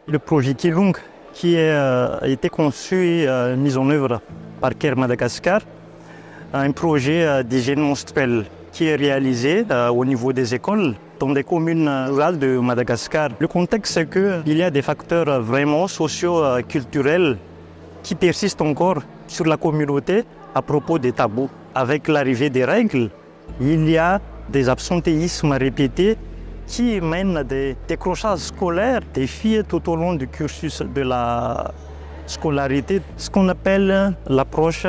Le projet Kilung, qui a été conçu et mis en œuvre par CARE Madagascar, un projet d'hygiène menstruelle qui est réalisé au niveau des écoles dans des communes rurales de Madagascar. Le contexte, c'est qu'il y a des facteurs vraiment socio-culturels qui persistent encore sur la communauté à propos des tabous. Avec l'arrivée des règles, il y a des absentéismes répétés qui mènent à des décrochages scolaires des filles tout au long du cursus de la scolarité, ce qu'on appelle l'approche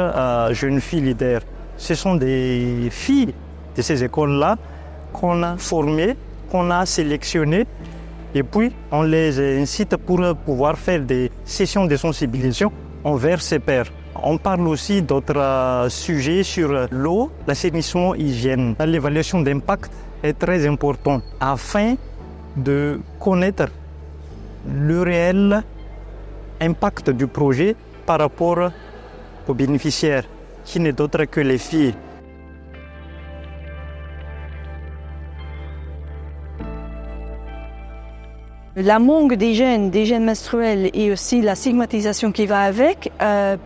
jeune fille leader. Ce sont des filles de ces écoles-là qu'on a formées, qu'on a sélectionnées, et puis on les incite pour pouvoir faire des sessions de sensibilisation envers ces pairs. On parle aussi d'autres sujets sur l'eau, l'assainissement, l'hygiène. L'évaluation d'impact est très importante afin de connaître le réel impact du projet par rapport aux bénéficiaires, qui n'est d'autre que les filles. La manque d'hygiène menstruelle et aussi la stigmatisation qui va avec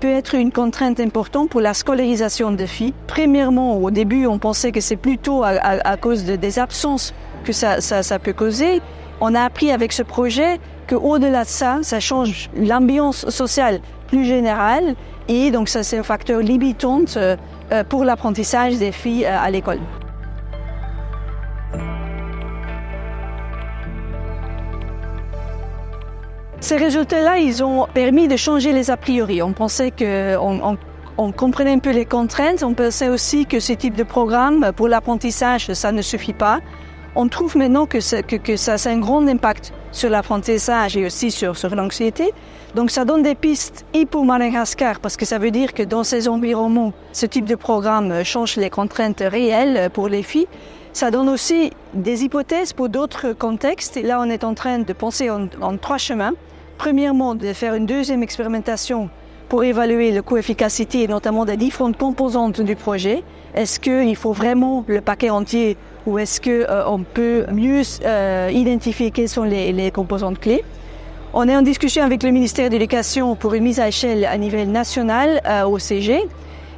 peut être une contrainte importante pour la scolarisation des filles. Premièrement, au début, on pensait que c'est plutôt à cause des absences que ça peut causer. On a appris avec ce projet qu'au-delà de ça, ça change l'ambiance sociale plus générale et donc ça c'est un facteur limitant pour l'apprentissage des filles à l'école. Ces résultats-là, ils ont permis de changer les a priori. On pensait on comprenait un peu les contraintes. On pensait aussi que ce type de programme pour l'apprentissage, ça ne suffit pas. On trouve maintenant que ça a un grand impact sur l'apprentissage et aussi sur l'anxiété. Donc ça donne des pistes et pour Madagascar, parce que ça veut dire que dans ces environnements, ce type de programme change les contraintes réelles pour les filles. Ça donne aussi des hypothèses pour d'autres contextes. Et là, on est en train de penser en 3 chemins. Premièrement, de faire une deuxième expérimentation pour évaluer le coût-efficacité et notamment des différentes composantes du projet. Est-ce qu'il faut vraiment le paquet entier ou est-ce qu'on peut mieux identifier quelles sont les composantes clés? On est en discussion avec le ministère de l'Éducation pour une mise à échelle à niveau national au CG.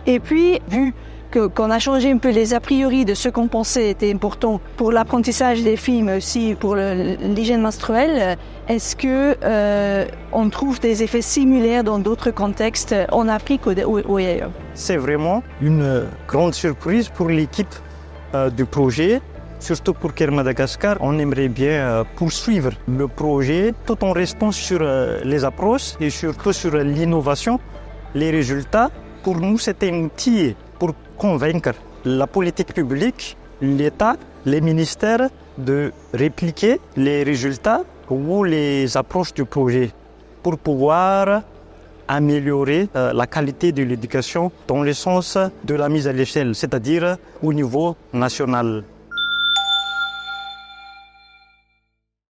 Et puis, vu qu'on a changé un peu les a priori de ce qu'on pensait était important pour l'apprentissage des filles, mais aussi pour l'hygiène menstruelle, est-ce qu'on trouve des effets similaires dans d'autres contextes en Afrique ou ailleurs? C'est vraiment une grande surprise pour l'équipe du projet, surtout pour CARE Madagascar. On aimerait bien poursuivre le projet tout en restant sur les approches et surtout sur l'innovation. Les résultats, pour nous, c'est un outil pour convaincre la politique publique, l'État, les ministères de répliquer les résultats ou les approches du projet pour pouvoir améliorer la qualité de l'éducation dans le sens de la mise à l'échelle, c'est-à-dire au niveau national.